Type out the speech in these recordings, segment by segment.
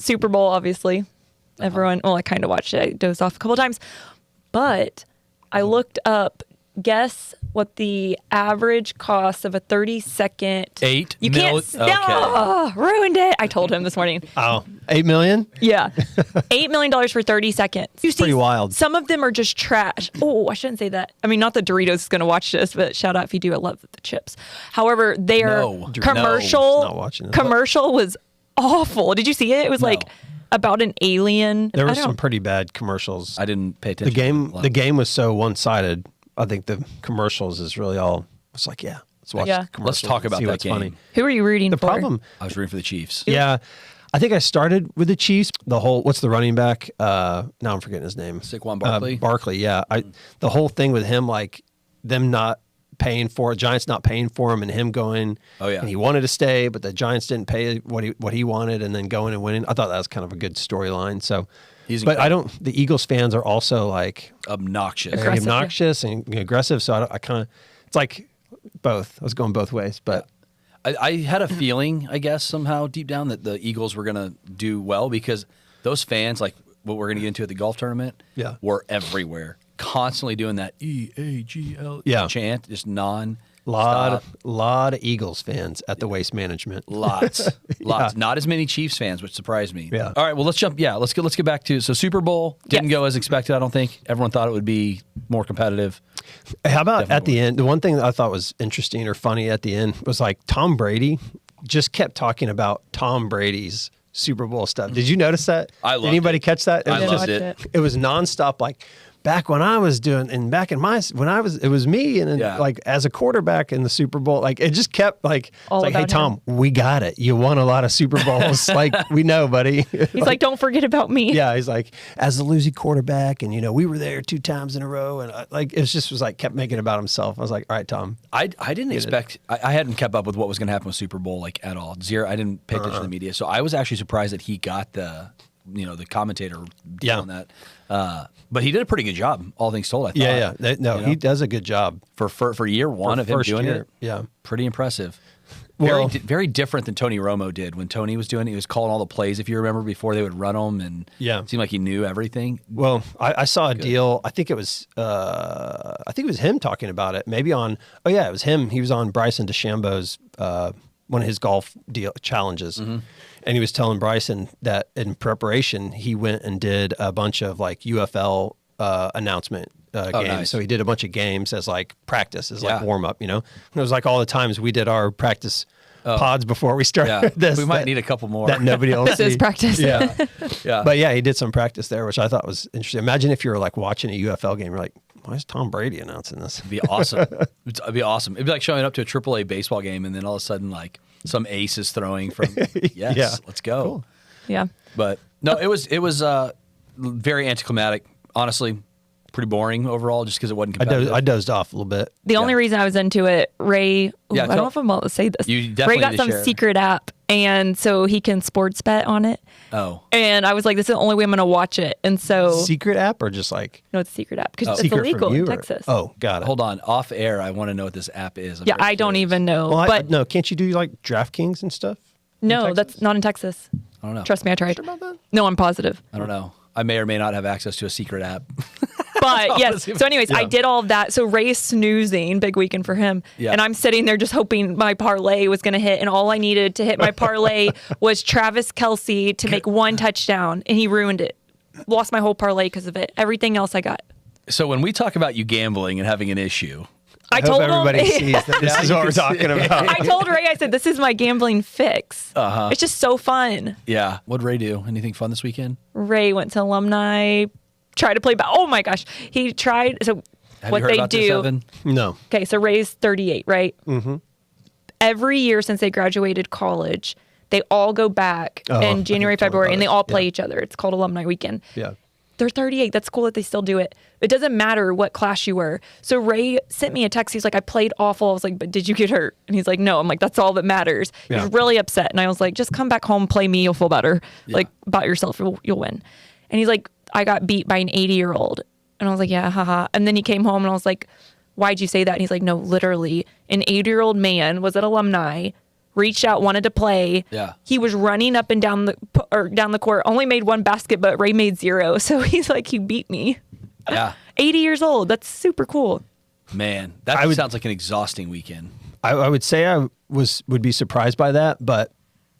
Super Bowl, obviously. Everyone, well, I kind of watched it. I dozed off a couple times. But I looked up, guess what the average cost of a 30-second... You can't... No! Ruined it. I told him this morning. Oh, $8 million? Yeah. $8 million for 30 seconds. You see, pretty wild. Some of them are just trash. Oh, I shouldn't say that. I mean, not that Doritos is going to watch this, but shout out if you do. I love the chips. However, their commercial was awful. Did you see it? It was like about an alien. There were some pretty bad commercials. I didn't pay attention. The game was so one-sided. I think the commercials is really all. It's like, yeah, let's watch. Yeah. The Let's talk about that game. Funny. Who are you rooting for? The problem. I was rooting for the Chiefs. Yeah, I think I started with the Chiefs. The whole what's the running back? Now I'm forgetting his name. Saquon Barkley. Barkley. Yeah, the whole thing with him, like them not paying for it, Giants not paying for him, and him going. Oh yeah. And he wanted to stay, but the Giants didn't pay what he wanted, and then going and winning. I thought that was kind of a good storyline. So. But I don't. The Eagles fans are also like obnoxious, very obnoxious and aggressive. So I kind of, it's like both. I was going both ways, but I had a feeling, I guess somehow deep down that the Eagles were going to do well because those fans, like what we're going to get into at the golf tournament, were everywhere, constantly doing that EAGL chant, just non. Lot of Eagles fans at the Waste Management. Lots. Not as many Chiefs fans, which surprised me. Yeah. All right, well let's jump. Yeah, let's get back to Super Bowl didn't go as expected. I don't think everyone thought it would be more competitive. How about at the end? The one thing that I thought was interesting or funny at the end was like Tom Brady just kept talking about Tom Brady's Super Bowl stuff. Did you notice that? I loved Did anybody it. catch that? I loved it. It was nonstop, like. Back when I was doing, and back in it was me, and then, like as a quarterback in the Super Bowl, like it just kept like, it's like, hey Tom, we got it. You won a lot of Super Bowls, like we know, buddy. He's like, don't forget about me. Yeah, he's like, as a losing quarterback, and we were there 2 times in a row, and was like kept making it about himself. I was like, all right, Tom. I didn't expect. I hadn't kept up with what was going to happen with Super Bowl like at all. Zero. I didn't pay attention to the media, so I was actually surprised that he got the the commentator deal on that. But he did a pretty good job, all things told, I thought. He does a good job. For year one of him doing it. Yeah. Pretty impressive. Well, very different than Tony Romo did. When Tony was doing it, he was calling all the plays, if you remember, before they would run them, and it seemed like he knew everything. Well, I saw a deal, I think it was him talking about it, maybe on, it was him. He was on Bryson DeChambeau's, one of his golf challenges. Mm-hmm. And he was telling Bryson that in preparation, he went and did a bunch of like UFL announcement games. Nice. So he did a bunch of games as like practice, as like warm up, And it was like all the times we did our practice pods before we started this. We might need a couple more. That nobody else This is practice. Yeah. But he did some practice there, which I thought was interesting. Imagine if you were like watching a UFL game, you're like, why is Tom Brady announcing this? It'd be awesome. It'd be awesome. It'd be like showing up to a AAA baseball game and then all of a sudden like some ace is throwing from let's go. Cool. Yeah. But no, it was very anticlimactic. Honestly, pretty boring overall just because it wasn't competitive. I dozed off a little bit. The only reason I was into it, Ray, I don't know if I'm able to say this. You definitely Ray got some secret app, and so he can sports bet on it. Oh. And I was like, this is the only way I'm going to watch it. And so. Secret app or just like? No, it's a secret app because it's illegal in Texas. Oh, got it. Hold on. Off air, I want to know what this app is. I don't even know. Well, no, can't you do like DraftKings and stuff? No, that's not in Texas. I don't know. Trust me, I tried. Sure about that? No, I'm positive. I don't know. I may or may not have access to a secret app. But yes, so anyways, I did all of that. So Ray's snoozing, big weekend for him. Yeah. And I'm sitting there just hoping my parlay was going to hit. And all I needed to hit my parlay was Travis Kelce to make 1 touchdown. And he ruined it. Lost my whole parlay because of it. Everything else I got. So when we talk about you gambling and having an issue, I told everybody sees that this is what we're talking about. I told Ray, I said, this is my gambling fix. Uh-huh. It's just so fun. Yeah. What'd Ray do? Anything fun this weekend? Ray went to alumni, tried to play. Oh my gosh. He tried. So Have what you heard they about do. This, Evan? No. Okay. So Ray's 38, right? Mm-hmm. Every year since they graduated college, they all go back in January, February, and they all play each other. It's called Alumni Weekend. Yeah. They're 38. That's cool that they still do it. It doesn't matter what class you were. So Ray sent me a text. He's like, I played awful. I was like, but did you get hurt? And he's like, no. I'm like, that's all that matters. Yeah. He was really upset. And I was like, just come back home, play me. You'll feel better. Yeah. Like, about yourself, you'll win. And he's like, I got beat by an 80-year-old. And I was like, yeah, haha. And then he came home and I was like, why'd you say that? And he's like, no, literally, an 80-year-old man was at alumni, reached out, wanted to play. Yeah. He was running up and down the court, only made 1 basket, but Ray made 0. So he's like, he beat me. Yeah. 80 years old. That's super cool. Man, that sounds like an exhausting weekend. I would say I would be surprised by that, but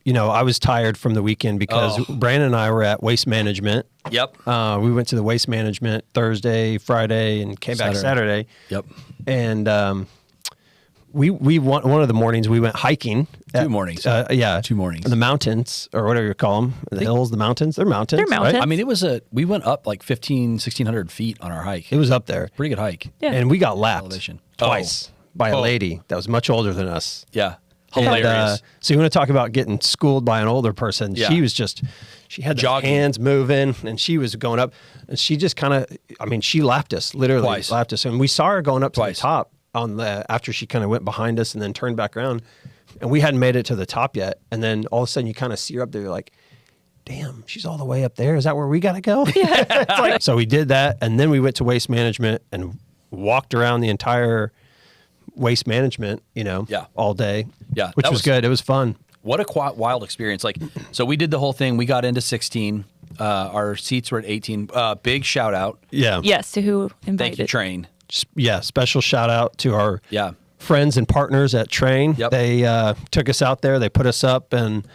I was tired from the weekend because Brandon and I were at Waste Management. Yep. We went to the Waste Management Thursday, Friday, and came back Saturday. Yep. And we one of the mornings we went hiking. 2 mornings. 2 mornings. In the mountains, or whatever you call them. The hills, the mountains. They're mountains. They're mountains. Right? I mean, we went up like 1,600 feet on our hike. It was up there. Pretty good hike. Yeah. And we got lapped Elevation. twice by a lady that was much older than us. Yeah. Hilarious. And, so you want to talk about getting schooled by an older person. Yeah. She had the hands moving and she was going up and she just kind of, she lapped us, literally Twice. lapped us. And we saw her going up to Twice. the top after she kind of went behind us and then turned back around, and we hadn't made it to the top yet. And then all of a sudden you kind of see her up there. You're like, damn, she's all the way up there. Is that where we got to go? Yeah. So we did that. And then we went to Waste Management and walked around the entire Waste Management, all day. Yeah. Which was good. It was fun. What a wild experience. So we did the whole thing. We got into 16. Our seats were at 18. Big shout out. Yeah. Yes, to who invited. Thank you, Train. Yeah. Special shout out to our Yeah. friends and partners at Train. Yep. They took us out there. They put us up and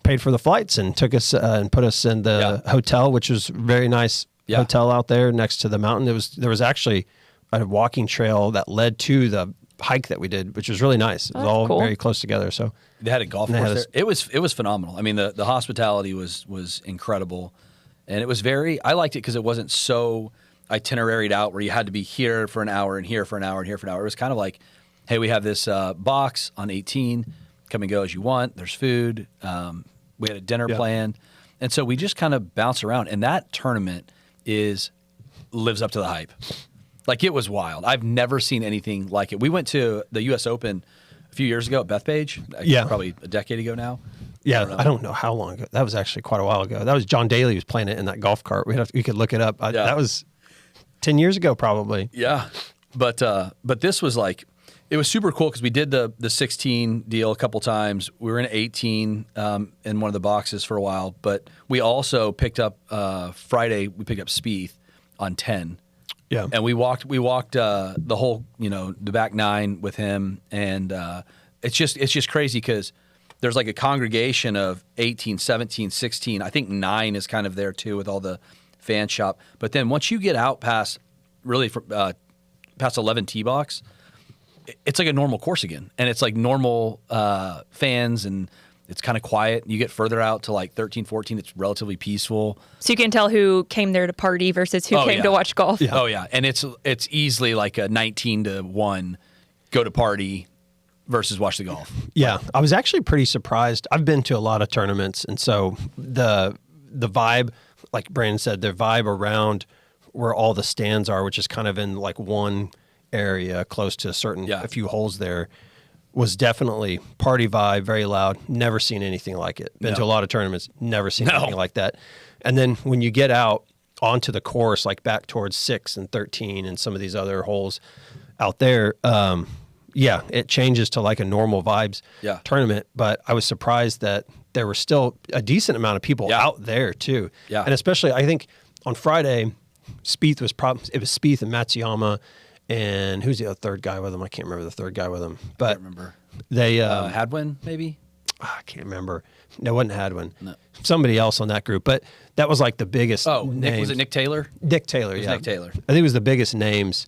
paid for the flights and took us and put us in the hotel, which was a very nice hotel out there next to the mountain. There was actually a walking trail that led to the hike that we did, which was really nice. It was all cool. very close together. So they had a golf course there. It was phenomenal. I mean, the hospitality was incredible, and it was I liked it because it wasn't so itineraried out where you had to be here for an hour and here for an hour and here for an hour. It was kind of like, hey, we have this box on 18, come and go as you want. There's food. We had a dinner planned, and so we just kind of bounced around. And that tournament lives up to the hype. Like, it was wild. I've never seen anything like it. We went to the U.S. Open a few years ago at Bethpage. Probably a decade ago now. Yeah, I don't know how long ago. That was actually quite a while ago. That was John Daly was playing it in that golf cart. We could look it up. That was 10 years ago, probably. Yeah, but this was like, it was super cool because we did the 16 deal a couple times. We were in 18 in one of the boxes for a while, but we also picked up Friday. We picked up Spieth on 10. Yeah, and we walked the whole, the back 9 with him, and it's just crazy because there's like a congregation of 18, 17, 16. I think 9 is kind of there too with all the fan shop. But then once you get out past past 11 tee box, it's like a normal course again, and it's like normal fans, and it's kind of quiet. You get further out to like 13, 14, it's relatively peaceful. So you can tell who came there to party versus who came to watch golf. Yeah. Oh yeah, and it's easily like a 19-1 go to party versus watch the golf. Yeah, I was actually pretty surprised. I've been to a lot of tournaments, and so the vibe, like Brandon said, the vibe around where all the stands are, which is kind of in like one area close to a few holes there, was definitely party vibe, very loud. Never seen anything like it. Been to a lot of tournaments, never seen anything like that. And then when you get out onto the course, like back towards 6 and 13 and some of these other holes out there, it changes to like a normal vibes tournament. But I was surprised that there were still a decent amount of people out there too. Yeah. And especially, I think on Friday, Spieth was Spieth and Matsuyama. And who's the third guy with him? I can't remember the third guy with him. But I can't remember. They Hadwin, maybe? I can't remember. No, it wasn't Hadwin. No. Somebody else on that group. But that was like the biggest names. Was it Nick Taylor? Nick Taylor, Nick Taylor. I think it was the biggest names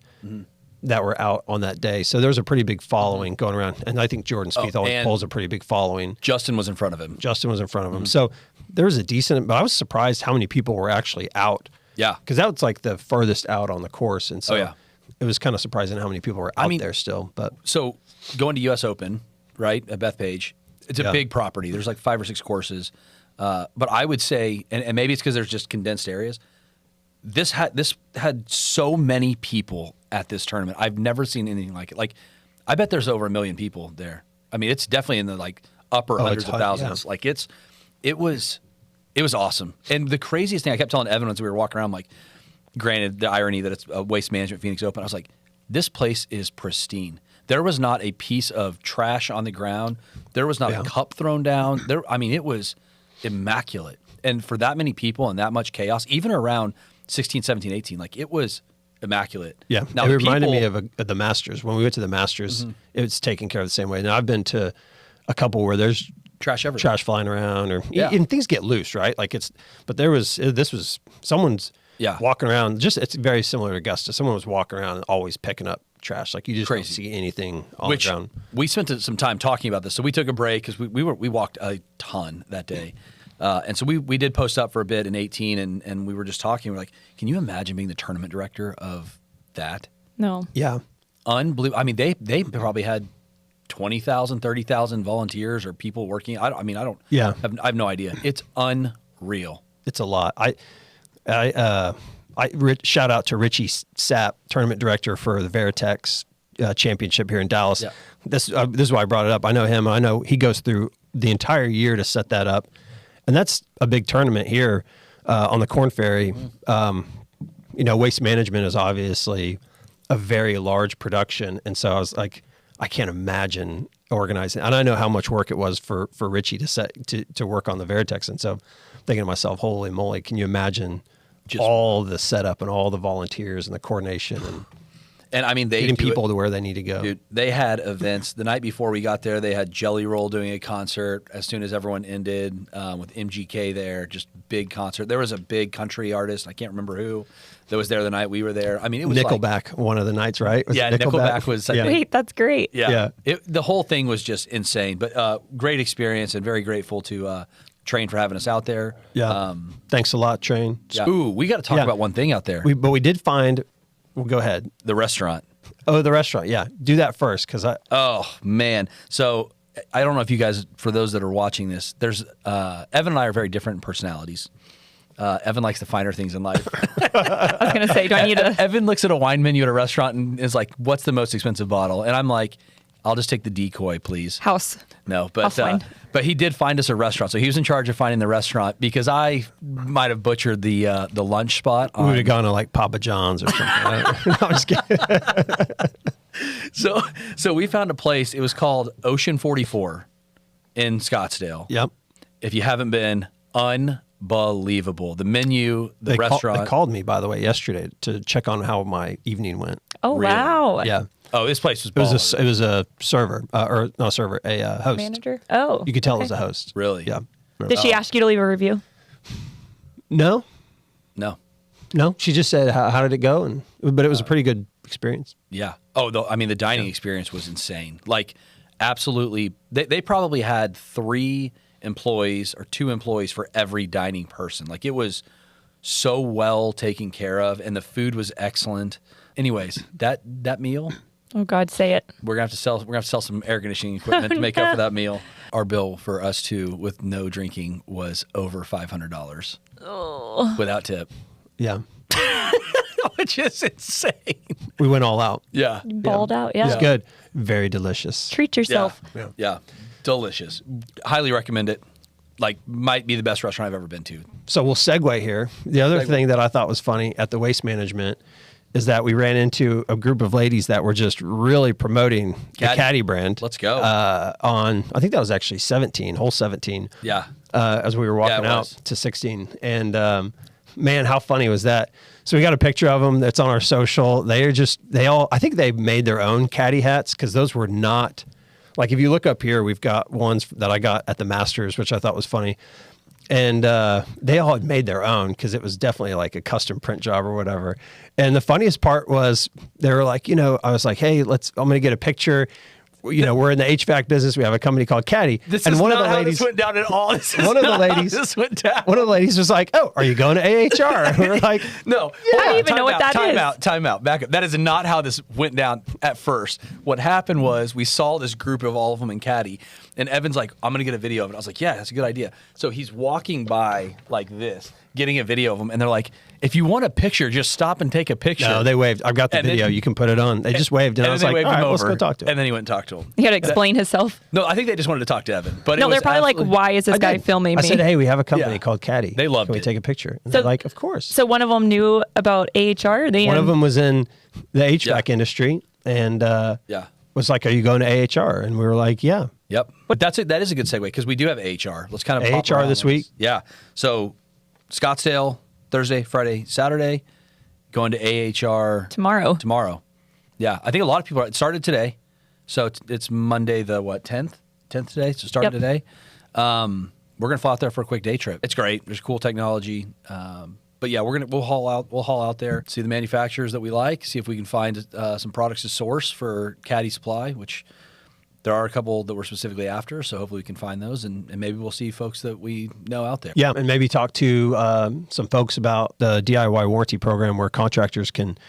that were out on that day. So there was a pretty big following going around. And I think Jordan Spieth always pulls a pretty big following. Justin was in front of him. So there was a decent, but I was surprised how many people were actually out. Yeah. Because that was like the furthest out on the course. And so it was kind of surprising how many people were out there still. But so going to U.S. Open, right, at Bethpage, it's a big property. There's like 5 or 6 courses. But I would say, and maybe it's because there's just condensed areas, this had so many people at this tournament. I've never seen anything like it. Like, I bet there's over 1 million people there. I mean, it's definitely in the like upper hundreds of thousands. Yeah. Like, it was awesome. And the craziest thing I kept telling Evan as we were walking around, I'm like, granted, the irony that it's a Waste Management Phoenix Open, I was like, this place is pristine. There was not a piece of trash on the ground. There was not a cup thrown down. It was immaculate. And for that many people and that much chaos, even around 16, 17, 18, like it was immaculate. Yeah. Now, it reminded me of the Masters. When we went to the Masters, it was taken care of the same way. Now, I've been to a couple where there's trash everywhere. Trash flying around, and things get loose, right? Like this was someone's walking around. It's very similar to Augusta. Someone was walking around and always picking up trash. Like you just don't see anything on the ground. We spent some time talking about this. So we took a break because we walked a ton that day. And so we did post up for a bit in 18 and we were just talking. We're like, can you imagine being the tournament director of that? No. Yeah. Unbelievable. I mean, they probably had 20,000, 30,000 volunteers or people working. I have no idea. It's unreal. It's a lot. Shout out to Richie Sapp, tournament director for the Veritex championship here in Dallas. Yeah. This is why I brought it up. I know him. I know he goes through the entire year to set that up. And that's a big tournament here on the Corn Ferry. Waste management is obviously a very large production. And so I was like, I can't imagine organizing. And I know how much work it was for Richie to work on the Veritex. And so I'm thinking to myself, holy moly, can you imagine all the setup and all the volunteers and the coordination and I mean, they getting people to where they need to go. Dude, they had events the night before we got there. They had Jelly Roll doing a concert as soon as everyone ended with MGK there. Just big concert. There was a big country artist. I can't remember who that was there the night we were there. I mean, it was Nickelback one of the nights, right? Nickelback was. Wait, that's great. Yeah. The whole thing was just insane. But great experience and very grateful to Train for having us out there. Yeah. Thanks a lot, Train. Yeah. Ooh, we got to talk about one thing out there. But we did find. Well, go ahead. The restaurant. Oh, the restaurant. Yeah. Do that first because Oh, man. So I don't know if you guys, for those that are watching this, there's Evan and I are very different personalities. Evan likes the finer things in life. I was going to say, do I need to... Evan looks at a wine menu at a restaurant and is like, what's the most expensive bottle? And I'm like, I'll just take the decoy, please. House. No, but he did find us a restaurant. So he was in charge of finding the restaurant because I might have butchered the lunch spot. We would have gone to like Papa John's or something. No, I'm just kidding. So we found a place. It was called Ocean 44 in Scottsdale. Yep. If you haven't been, unbelievable. The menu, the restaurant. They called me, by the way, yesterday to check on how my evening went. Oh, really? Wow. Yeah. Oh, this place was It was a server, or not a server, a host. Manager? Oh. You could tell it was a host. Really? Yeah. Did she ask you to leave a review? No. No. She just said, how did it go? But it was a pretty good experience. Yeah. Oh, the dining experience was insane. Like, absolutely. They probably had 3 employees or 2 employees for every dining person. Like, it was so well taken care of, and the food was excellent. Anyways, that meal. Oh God, say it. We're gonna have to sell some air conditioning equipment to make up for that meal. Our bill for us two with no drinking was over $500 without tip. Yeah, which is insane. We went all out. Yeah, balled out. Yeah, it was good. Very delicious. Treat yourself. Yeah, delicious. Highly recommend it. Like, might be the best restaurant I've ever been to. So we'll segue here. The other thing that I thought was funny at the Waste Management is that we ran into a group of ladies that were just really promoting the Caddie brand. Let's go. I think that was actually 17, hole 17. Yeah. As we were walking out to 16. And man, how funny was that? So we got a picture of them that's on our social. I think they made their own Caddie hats because those were not, like if you look up here, we've got ones that I got at the Masters, which I thought was funny. And they all had made their own because it was definitely like a custom print job or whatever. And the funniest part was they were like, I was like, hey, I'm going to get a picture. We're in the HVAC business. We have a company called Caddie. One of the ladies went down at all. One of the ladies was like, "Oh, are you going to AHR?" And we're like, "No, I don't even know what that is." Time out. Back up. That is not how this went down at first. What happened was we saw this group of all of them in Caddie, and Evan's like, "I'm going to get a video of it." I was like, "Yeah, that's a good idea." So he's walking by like this, getting a video of them, and they're like, "If you want a picture, just stop and take a picture." No, they waved. I've got the video. You can put it on. They just waved, and I was like, "All right, let's go talk to him." And then he went and talked to him. He had to explain himself. No, I think they just wanted to talk to Evan. But no, they're probably like, "Why is this guy filming me?" I said, "Hey, we have a company called Caddie. They loved Can we it. take a picture?" And they're like, "Of course." So one of them knew about AHR. One of them was in the HVAC industry, and was like, "Are you going to AHR?" And we were like, "Yeah." Yep. But that is a good segue because we do have AHR. Let's kind of AHR this week. Yeah. So Scottsdale, Thursday, Friday, Saturday, going to AHR tomorrow. Yeah. I think a lot of people it started today. So it's Monday the 10th? 10th today. So started today. We're going to fly out there for a quick day trip. It's great. There's cool technology. But yeah, we'll haul out there, see the manufacturers that we like, see if we can find some products to source for Caddie Supply, which there are a couple that we're specifically after. So hopefully we can find those, and maybe we'll see folks that we know out there. Yeah, and maybe talk to some folks about the DIY warranty program where contractors can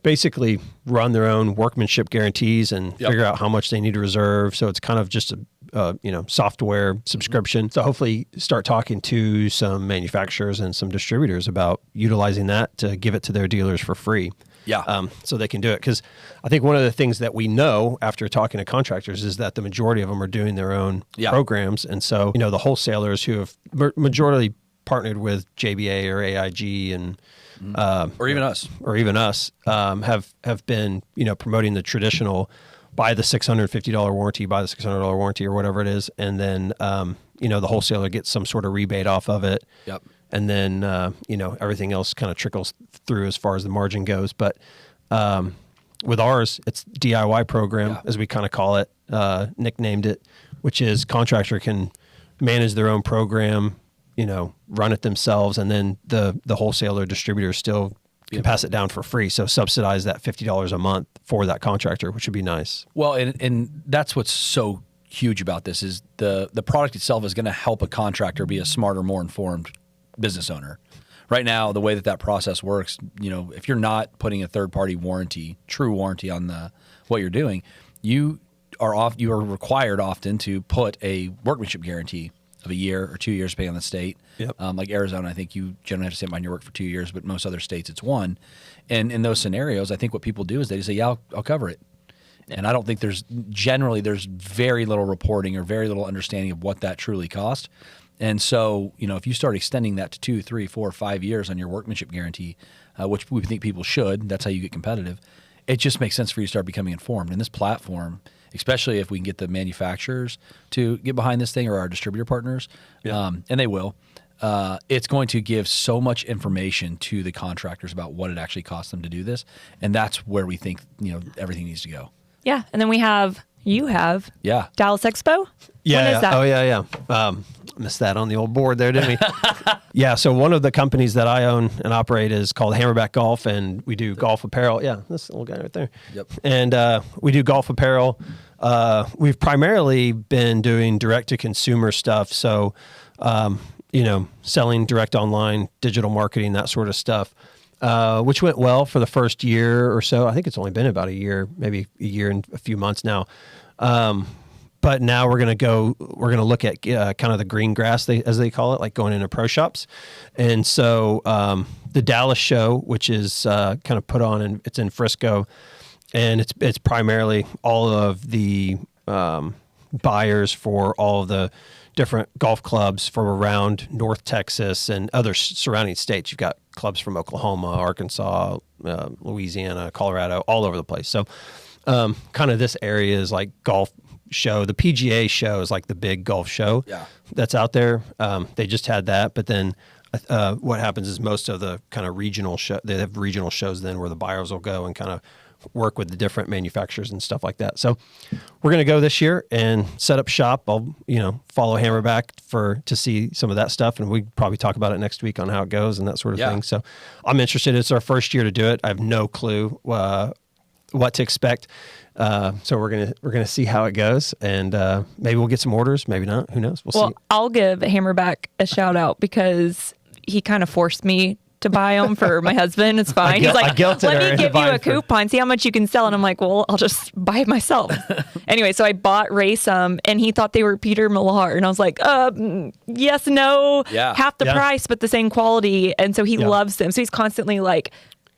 basically run their own workmanship guarantees and figure out how much they need to reserve. So it's kind of just a software subscription. So hopefully start talking to some manufacturers and some distributors about utilizing that to give it to their dealers for free. Yeah. So they can do it. Because I think one of the things that we know after talking to contractors is that the majority of them are doing their own programs. And so, the wholesalers who have majority partnered with JBA or AIG and or even us have been, promoting the traditional buy the $650 warranty, buy the $600 warranty or whatever it is. And then, the wholesaler gets some sort of rebate off of it. Yep. And then, everything else kind of trickles through as far as the margin goes. But with ours, it's DIY program, as we kind of call it, nicknamed it, which is contractor can manage their own program, run it themselves. And then the wholesaler distributor still can pass it down for free. So subsidize that $50 a month for that contractor, which would be nice. Well, and that's what's so huge about this is the product itself is going to help a contractor be a smarter, more informed business owner. Right now, the way that process works, if you're not putting a third-party warranty, true warranty on what you're doing, you are required often to put a workmanship guarantee of a year or 2 years, depending on the state. Yep. Like Arizona, I think you generally have to stand behind your work for 2 years, but most other states it's 1. And in those scenarios, I think what people do is they just say, yeah, I'll cover it. And I don't think there's very little reporting or very little understanding of what that truly costs. And so, if you start extending that to 2, 3, 4, 5 years on your workmanship guarantee, which we think people should, that's how you get competitive, it just makes sense for you to start becoming informed. And this platform, especially if we can get the manufacturers to get behind this thing or our distributor partners, and they will, it's going to give so much information to the contractors about what it actually costs them to do this. And that's where we think, everything needs to go. Yeah. And then you have Dallas Expo. Yeah. When is that? Oh, yeah. Missed that on the old board there, didn't we? Yeah. So one of the companies that I own and operate is called Hammerback Golf, and we do golf apparel. Yeah, this little guy right there. Yep. And we do golf apparel. We've primarily been doing direct-to-consumer stuff. So, selling direct online, digital marketing, that sort of stuff, which went well for the first year or so. I think it's only been about a year, maybe a year and a few months now. But now we're going to look at kind of the green grass, as they call it, like going into pro shops. And so the Dallas show, which is kind of put on, and it's in Frisco, and it's primarily all of the buyers for all of the different golf clubs from around North Texas and other surrounding states. You've got clubs from Oklahoma, Arkansas, Louisiana, Colorado, all over the place. So kind of this area is like golf show. The PGA show is like the big golf show that's out there. They just had that, but then what happens is most of the kind of regional show, they have regional shows then where the buyers will go and kind of work with the different manufacturers and stuff like that. So we're going to go this year and set up shop. I'll, follow Hammerback to see some of that stuff. And we probably talk about it next week on how it goes and that sort of thing. So I'm interested. It's our first year to do it. I have no clue what to expect. So we're gonna see how it goes, and maybe we'll get some orders, maybe not. Who knows? We'll see. I'll give Hammerback a shout out because he kind of forced me to buy them for my husband. It's fine. He's like, let me give you a coupon, see how much you can sell. And I'm like, well, I'll just buy it myself. Anyway, so I bought Ray some, and he thought they were Peter Millar. And I was like, yes, no, half the price, but the same quality. And so he loves them. So he's constantly like,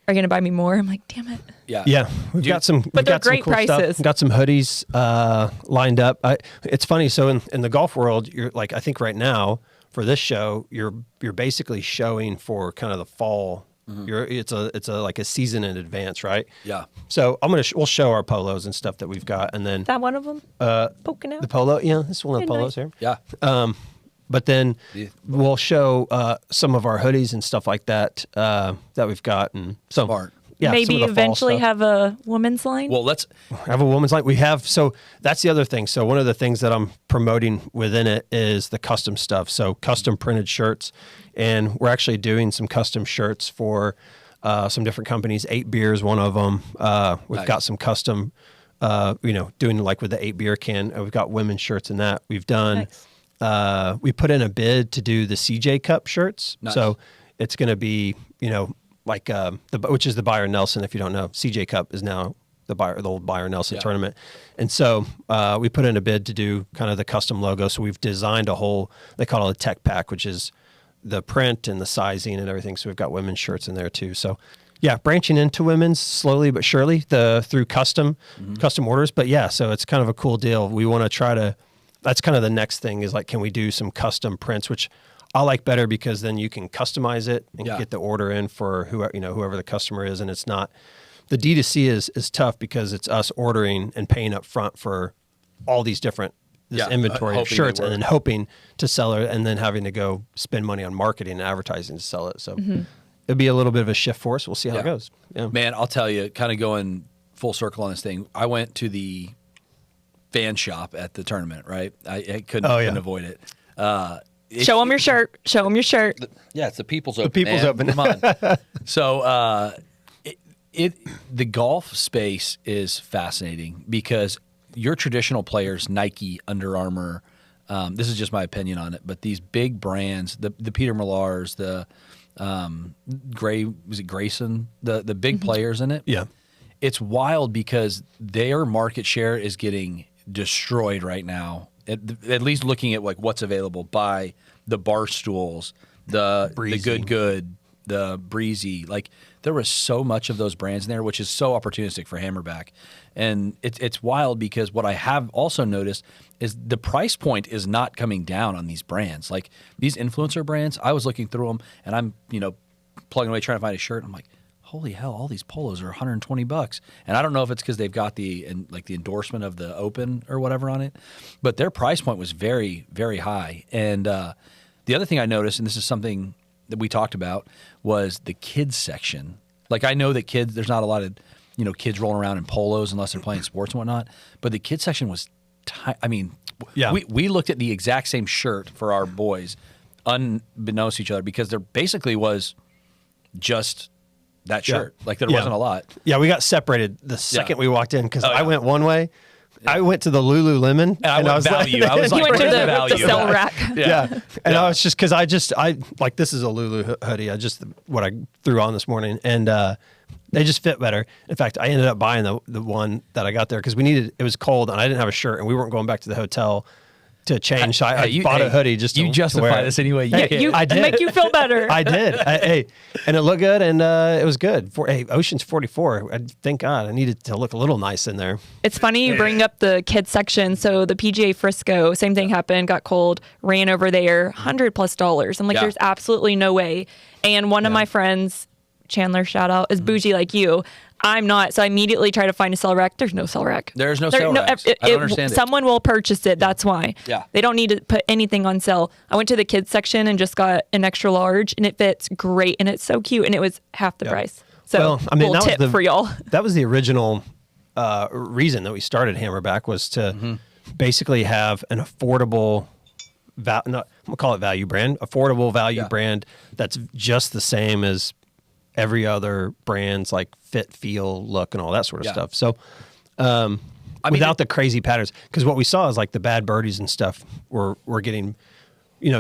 are you going to buy me more? I'm like, damn it. Yeah. We've got some, but they're great cool prices. We've got some hoodies lined up. It's funny. So in the golf world, you're like, I think right now for this show, you're basically showing for kind of the fall It's a like a season in advance, right? Yeah. So we'll show our polos and stuff that we've got, and then Is that one of them? Poking out. the polo, yeah, this is one of the polos here. Yeah. But then we'll show some of our hoodies and stuff like that that we've got, and so Smart. yeah, Maybe eventually have a women's line. Well, let's have a woman's line. We have, so that's the other thing. So one of the things that I'm promoting within it is the custom stuff. So custom printed shirts, and we're actually doing some custom shirts for some different companies. 8 Beers, one of them. We've got some custom, doing like with the 8 Beer can. We've got women's shirts in that. We've done. Nice. We put in a bid to do the CJ Cup shirts. Nice. So it's going to be, like which is the Byron Nelson. If you don't know, CJ Cup is now the old Byron Nelson tournament. And so we put in a bid to do kind of the custom logo. So we've designed a whole, they call it a tech pack, which is the print and the sizing and everything. So we've got women's shirts in there too. So yeah, branching into women's slowly but surely through custom orders. But yeah, so it's kind of a cool deal. We want to try to, that's kind of the next thing is like, can we do some custom prints, which I like better because then you can customize it and get the order in for whoever the customer is. And it's not, the D2C is tough because it's us ordering and paying up front for all these different inventory of shirts and then hoping to sell it and then having to go spend money on marketing and advertising to sell it. So it'll be a little bit of a shift for us. We'll see how it goes. Yeah. Man, I'll tell you, kind of going full circle on this thing. I went to the fan shop at the tournament, right? I couldn't avoid it. Show them your shirt. Show them your shirt. Yeah, it's the People's Open. The People's Open. Come on. So the golf space is fascinating because your traditional players, Nike, Under Armour, this is just my opinion on it, but these big brands, the Peter Millars, the Grayson, the big players in it. Yeah. It's wild because their market share is getting destroyed right now. At least looking at like what's available by the Barstools, the Good, the Breezy. Like there was so much of those brands in there, which is so opportunistic for Hammerback. And it's wild because what I have also noticed is the price point is not coming down on these brands. Like these influencer brands, I was looking through them and I'm, plugging away trying to find a shirt. I'm like, holy hell, all these polos are $120. And I don't know if it's because they've got the endorsement of the Open or whatever on it, but their price point was very, very high. And the other thing I noticed, and this is something that we talked about, was the kids section. Like I know that there's not a lot of, kids rolling around in polos unless they're playing sports and whatnot, but the kids section was, we looked at the exact same shirt for our boys unbeknownst to each other because there basically was just that shirt. Like there wasn't a lot. Yeah, we got separated the second we walked in because I went one way. Yeah. I went to the Lululemon and I was value. I was like, went to the sell rack. And I was just because I like this is a Lulu hoodie. What I threw on this morning, and they just fit better. In fact, I ended up buying the one that I got there because it was cold and I didn't have a shirt and we weren't going back to the hotel to change. So I bought a hoodie just to justify this anyway. I did. Make you feel better. I did. And it looked good and it was good. Ocean's 44. Thank God. I needed to look a little nice in there. It's funny you bring up the kids section. So the PGA Frisco, same thing happened, got cold, ran over there, $100+. I'm like, there's absolutely no way. And one of my friends, Chandler, shout out, is bougie like you. I'm not, so I immediately try to find a sell rack. There's no sell rack. There's no sell rack. I don't understand it. Someone will purchase it. That's why. Yeah. They don't need to put anything on sale. I went to the kids section and just got an extra large, and it fits great, and it's so cute, and it was half the price. So, little tip for y'all. That was the original reason that we started Hammerback was to basically have an affordable. I'm gonna call it value brand, affordable value brand that's just the same as every other brand's like fit, feel, look, and all that sort of stuff. So, without the crazy patterns, because what we saw is like the bad birdies and stuff were getting,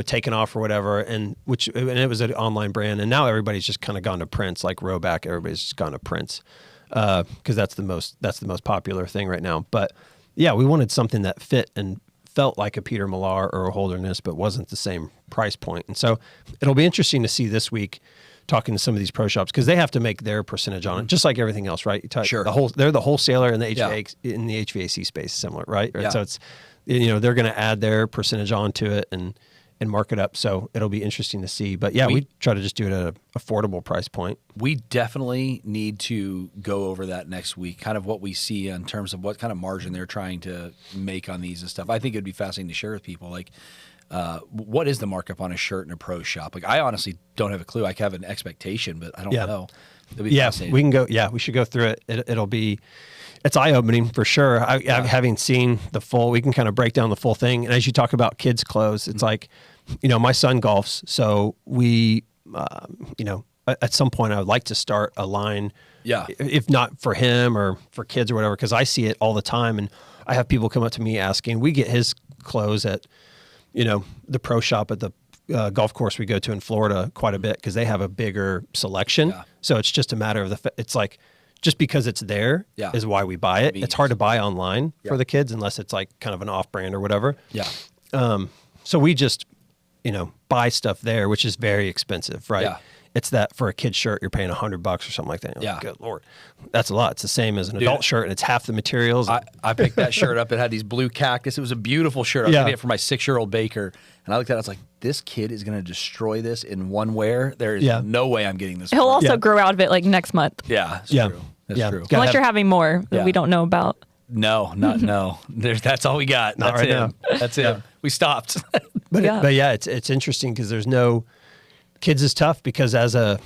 taken off or whatever, and it was an online brand, and now everybody's just kind of gone to prints, like Rowback. Everybody's just gone to prints because that's the most popular thing right now. But yeah, we wanted something that fit and felt like a Peter Millar or a Holderness, but wasn't the same price point. And so it'll be interesting to see this week, talking to some of these pro shops, because they have to make their percentage on it, just like everything else, right? Sure. They're the wholesaler in the HVAC space, similar, right? Yeah. So it's, they're going to add their percentage onto it, and mark it up. So it'll be interesting to see. But yeah, we try to just do it at an affordable price point. We definitely need to go over that next week, kind of what we see in terms of what kind of margin they're trying to make on these and stuff. I think it'd be fascinating to share with people. Like, what is the markup on a shirt in a pro shop? Like, I honestly don't have a clue. I have an expectation, but I don't know. It'll be fascinating. We can go. Yeah, we should go through it. It'll be. It's eye-opening for sure. Having seen the full, we can kind of break down the full thing. And as you talk about kids' clothes, it's like, my son golfs, so we, at some point I would like to start a line, if not for him or for kids or whatever, because I see it all the time. And I have people come up to me asking, we get his clothes at, the pro shop at the golf course we go to in Florida quite a bit because they have a bigger selection. Yeah. So it's just a matter of it's like, just because it's there is why we buy it. It's hard to buy online for the kids unless it's like kind of an off-brand or whatever. Yeah. So we just, buy stuff there, which is very expensive, right? Yeah. It's that for a kid's shirt, you're paying $100 or something like that. You're like, good Lord. That's a lot. It's the same as an adult shirt and it's half the materials. I picked that shirt up. It had these blue cactus. It was a beautiful shirt. I was getting it for my 6-year-old Baker. And I looked at it, I was like, this kid is going to destroy this in one wear. There is no way I'm getting this. He'll also grow out of it like next month. Yeah, that's true. That's true. Unless you're having more that we don't know about. No. That's all we got. Not that's right it. now. That's it. We stopped. But it's interesting because there's no kids is tough because as a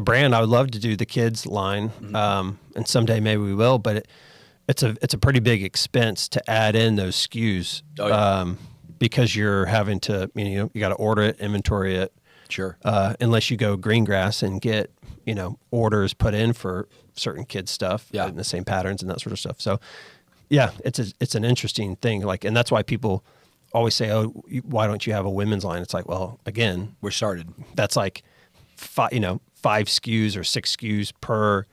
brand, I would love to do the kids line, and someday maybe we will. But it's a pretty big expense to add in those SKUs because you're having to you got to order it, inventory it. Sure. Unless you go green grass and get orders put in for certain kids stuff in the same patterns and that sort of stuff. So it's an interesting thing. Like, and that's why people always say, "Oh, why don't you have a women's line?" It's like, well, again, we're started. That's like 5 SKUs or 6 SKUs per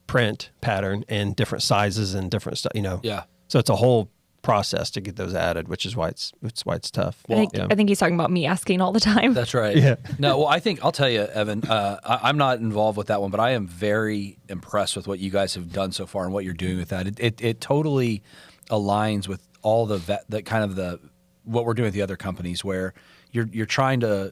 print pattern and different sizes and different stuff. Yeah. So it's a whole process to get those added, which is why it's tough. Well, I think he's talking about me asking all the time. That's right. Yeah. No, well, I'll tell you, Evan, I'm not involved with that one, but I am very impressed with what you guys have done so far and what you're doing with that. It totally aligns with all the what we're doing with the other companies, where you're creating,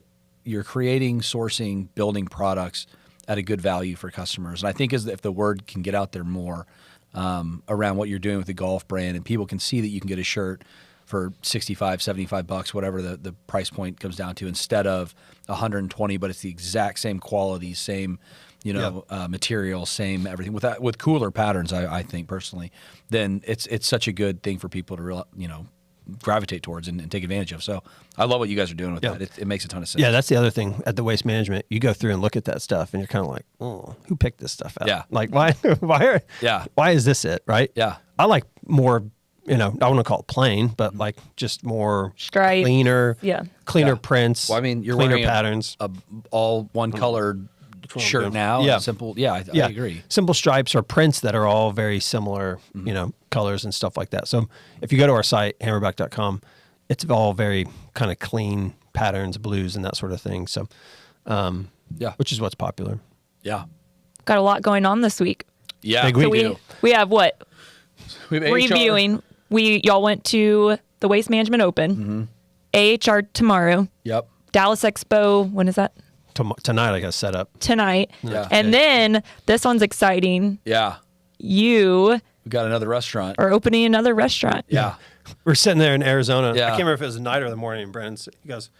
sourcing, building products at a good value for customers. And I think if the word can get out there more around what you're doing with the golf brand, and people can see that you can get a shirt for $65, $75, whatever the price point comes down to, instead of $120, but it's the exact same quality, same material, same everything, with cooler patterns. I think personally, then it's such a good thing for people to gravitate towards and take advantage of. So I love what you guys are doing with that. It makes a ton of sense. Yeah, that's the other thing at the Waste Management. You go through and look at that stuff, and you're kind of like, oh, who picked this stuff out? Yeah. Like, why is this it, right? Yeah. I like more, I don't want to call it plain, but like just more stripe, cleaner prints. Well, I mean, you're cleaner wearing patterns. All one colored shirt now. Yeah. Simple. I agree. Simple stripes or prints that are all very similar, colors and stuff like that. So if you go to our site, hammerback.com, it's all very kind of clean patterns, blues and that sort of thing. So, which is what's popular. Yeah. Got a lot going on this week. Yeah. Big week. So we have what? We have reviewing. Y'all went to the Waste Management Open, AHR tomorrow. Yep. Dallas Expo. When is that? Tonight I got set up. Tonight. Yeah. And then this one's exciting. Yeah. You We got another restaurant. are opening another restaurant. Yeah. We're sitting there in Arizona. Yeah. I can't remember if it was the night or the morning. And Brandon, he goes,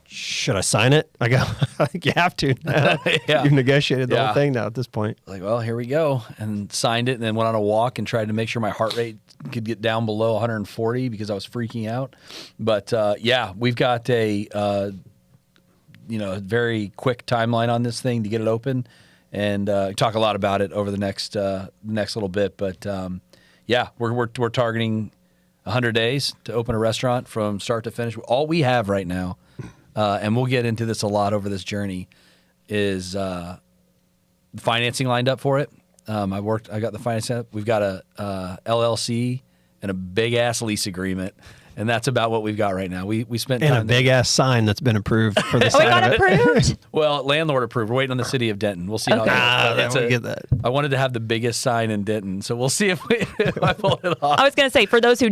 should I sign it? I go, I think you have to. Yeah. You've negotiated the whole thing now at this point. Like, well, here we go. And signed it and then went on a walk and tried to make sure my heart rate could get down below 140 because I was freaking out. But we've got a very quick timeline on this thing to get it open, and talk a lot about it over the next little bit. But we're targeting 100 days to open a restaurant from start to finish. All we have right now, and we'll get into this a lot over this journey, is financing lined up for it. I got the financing up. We've got a LLC and a big ass lease agreement. And that's about what we've got right now. We spent time and a big ass sign that's been approved for the We side got of it. approved? Well, landlord approved. We're waiting on the city of Denton. We'll see how we get that. I wanted to have the biggest sign in Denton, so we'll see if I pull it off. I was going to say, for those who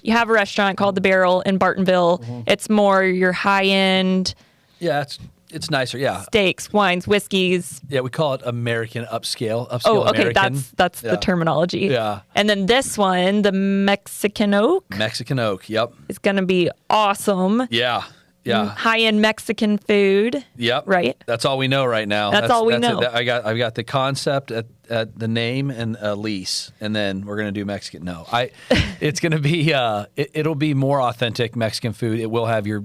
you have a restaurant called The Barrel in Bartonville. It's more your high end. Yeah, it's nicer. Yeah, Steaks, wines, whiskeys. Yeah, we call it American upscale. Oh, okay, American. that's the terminology. Yeah. And then this one, the Mexican Oak. Mexican Oak. Yep. Is going to be awesome. Yeah. Yeah. High end Mexican food. Yep. Right. That's all we know right now. That's all we know. I've got the concept at the name and a lease, and then we're gonna do Mexican. No, it's gonna be it'll be more authentic Mexican food. It will have your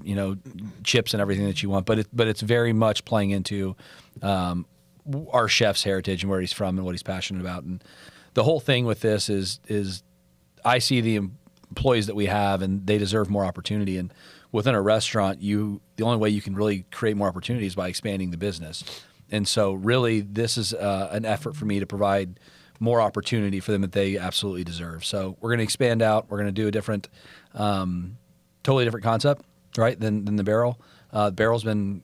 chips and everything that you want, but it's very much playing into our chef's heritage and where he's from and what he's passionate about. And the whole thing with this is I see the employees that we have, and they deserve more opportunity. And within a restaurant, the only way you can really create more opportunity is by expanding the business. And so really this is an effort for me to provide more opportunity for them that they absolutely deserve. So we're going to expand out. We're going to do a different, totally different concept, right, than the Barrel. The Barrel's been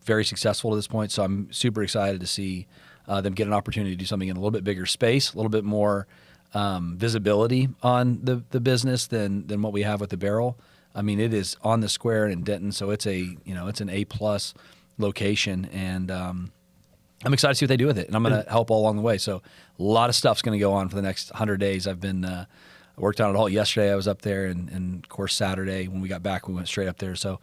very successful to this point, so I'm super excited to see them get an opportunity to do something in a little bit bigger space, a little bit more visibility on the business than what we have with the Barrel. I mean, it is on the square in Denton, so it's it's an A+ location, and I'm excited to see what they do with it, and I'm going to help all along the way. So a lot of stuff's going to go on for the next 100 days. I've been worked on it all. Yesterday I was up there, and of course Saturday when we got back, we went straight up there. So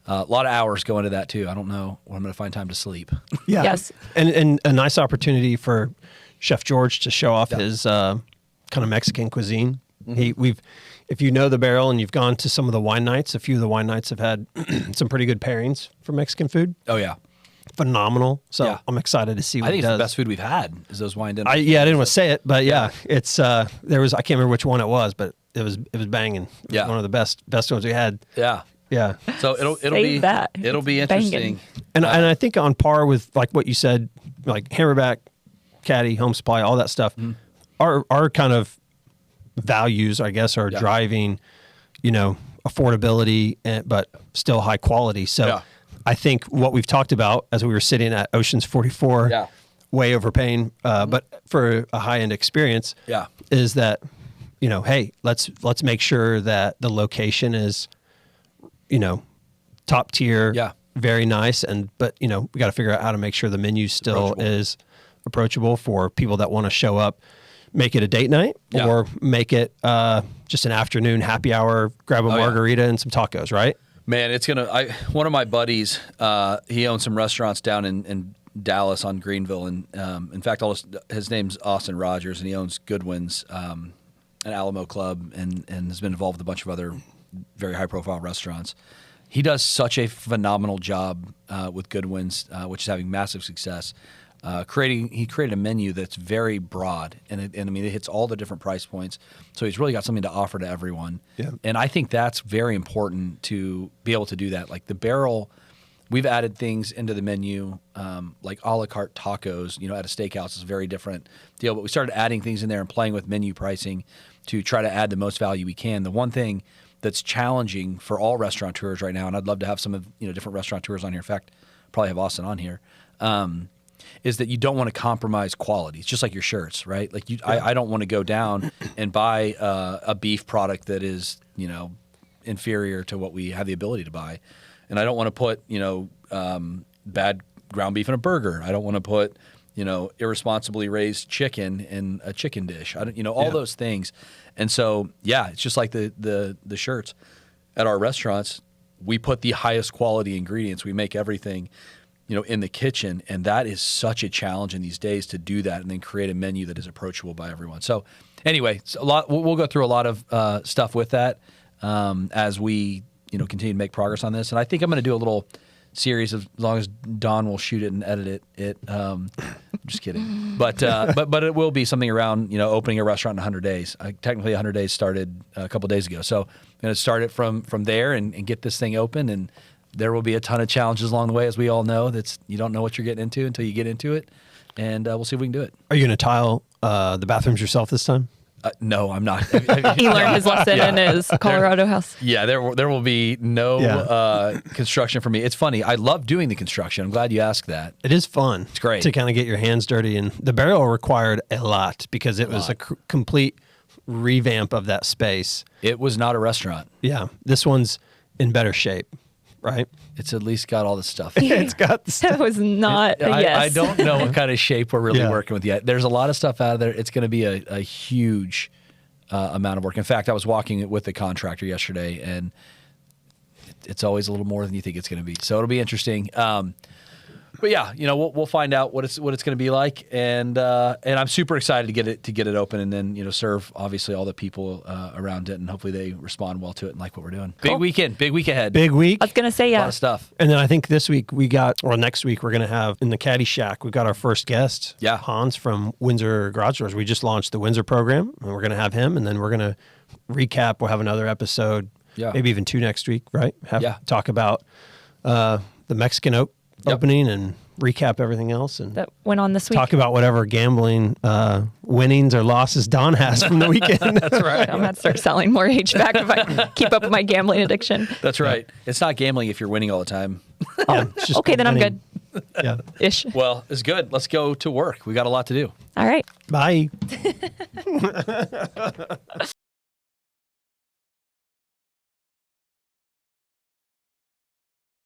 a lot of hours go into that too. I don't know when I'm going to find time to sleep. Yeah. Yes. And a nice opportunity for Chef George to show off his kind of Mexican cuisine. If you know the Barrel and you've gone to some of the wine nights, a few of the wine nights have had some pretty good pairings for Mexican food. Oh yeah. Phenomenal. So I'm excited to see what I think he it's does. the best food we've had is those wine dinners. I didn't want to say it, but it's there was, I can't remember which one it was, but it was banging. It was one of the best ones we had. Yeah. Yeah. So it'll be interesting. And I think on par with like what you said, like Hammerback, Caddie, Home Supply, all that stuff, our kind of values, I guess, are driving, affordability, but still high quality. So I think what we've talked about as we were sitting at Oceans 44, way overpaying, but for a high end experience, is that, hey, let's make sure that the location is, top tier, very nice, but we got to figure out how to make sure the menu still is approachable for people that want to show up. Make it a date night or make it just an afternoon happy hour, grab a margarita and some tacos, right? Man, it's one of my buddies, he owns some restaurants down in Dallas on Greenville. And in fact, his name's Austin Rogers, and he owns Goodwin's, an Alamo Club, and has been involved with a bunch of other very high profile restaurants. He does such a phenomenal job with Goodwin's, which is having massive success. He created a menu that's very broad, and I mean, it hits all the different price points. So he's really got something to offer to everyone. Yeah. And I think that's very important to be able to do that. Like the Barrel, we've added things into the menu, like a la carte tacos, at a steakhouse is a very different deal. But we started adding things in there and playing with menu pricing to try to add the most value we can. The one thing that's challenging for all restaurateurs right now, and I'd love to have some of different restaurateurs on here. In fact, probably have Austin on here. Is that you don't want to compromise quality. It's just like your shirts, right? Like I don't want to go down and buy a beef product that is, inferior to what we have the ability to buy. And I don't want to put, bad ground beef in a burger. I don't want to put, irresponsibly raised chicken in a chicken dish. I don't, all those things. And so, it's just like the shirts at our restaurants. We put the highest quality ingredients. We make everything in the kitchen, and that is such a challenge in these days to do that and then create a menu that is approachable by everyone. So anyway, we'll go through a lot of stuff with that as we continue to make progress on this. And I think I'm going to do a little series as long as Don will shoot it and edit it. I'm just kidding, but it will be something around opening a restaurant in 100 days. Technically 100 days started a couple days ago, so I'm going to start it from there and get this thing open. And there will be a ton of challenges along the way, as we all know. You don't know what you're getting into until you get into it, and we'll see if we can do it. Are you going to tile the bathrooms yourself this time? No, I'm not. He learned his lesson in his Colorado house. Yeah, there will be no construction for me. It's funny. I love doing the construction. I'm glad you asked that. It is fun. It's great to kind of get your hands dirty. And the Barrel required a lot because it was a complete revamp of that space. It was not a restaurant. Yeah. This one's in better shape, right? It's at least got all the stuff. It's got the stuff. That was not a yes. I don't know what kind of shape we're really working with yet. There's a lot of stuff out of there. It's going to be a huge amount of work. In fact, I was walking with the contractor yesterday, and it's always a little more than you think it's going to be. So it'll be interesting. But yeah, we'll find out what it's going to be like, and I'm super excited to get it open, and then serve obviously all the people around it, and hopefully they respond well to it and like what we're doing. Cool. Big week ahead. Big week. I was gonna say a lot of stuff. And then I think next week we're going to have in the Caddie Shack. We've got our first guest, Hans from Windsor Garage Doors. We just launched the Windsor program, and we're going to have him, and then we're going to recap. We'll have another episode, maybe even 2 next week, right? Talk about the Mexican opening and recap everything else and that went on this week. Talk about whatever gambling winnings or losses Don has from the weekend. That's right. I'm going to start selling more HVAC if I keep up with my gambling addiction. That's right. It's not gambling if you're winning all the time. Okay, then I'm good. Yeah. Ish. Well, it's good. Let's go to work. We got a lot to do. All right. Bye.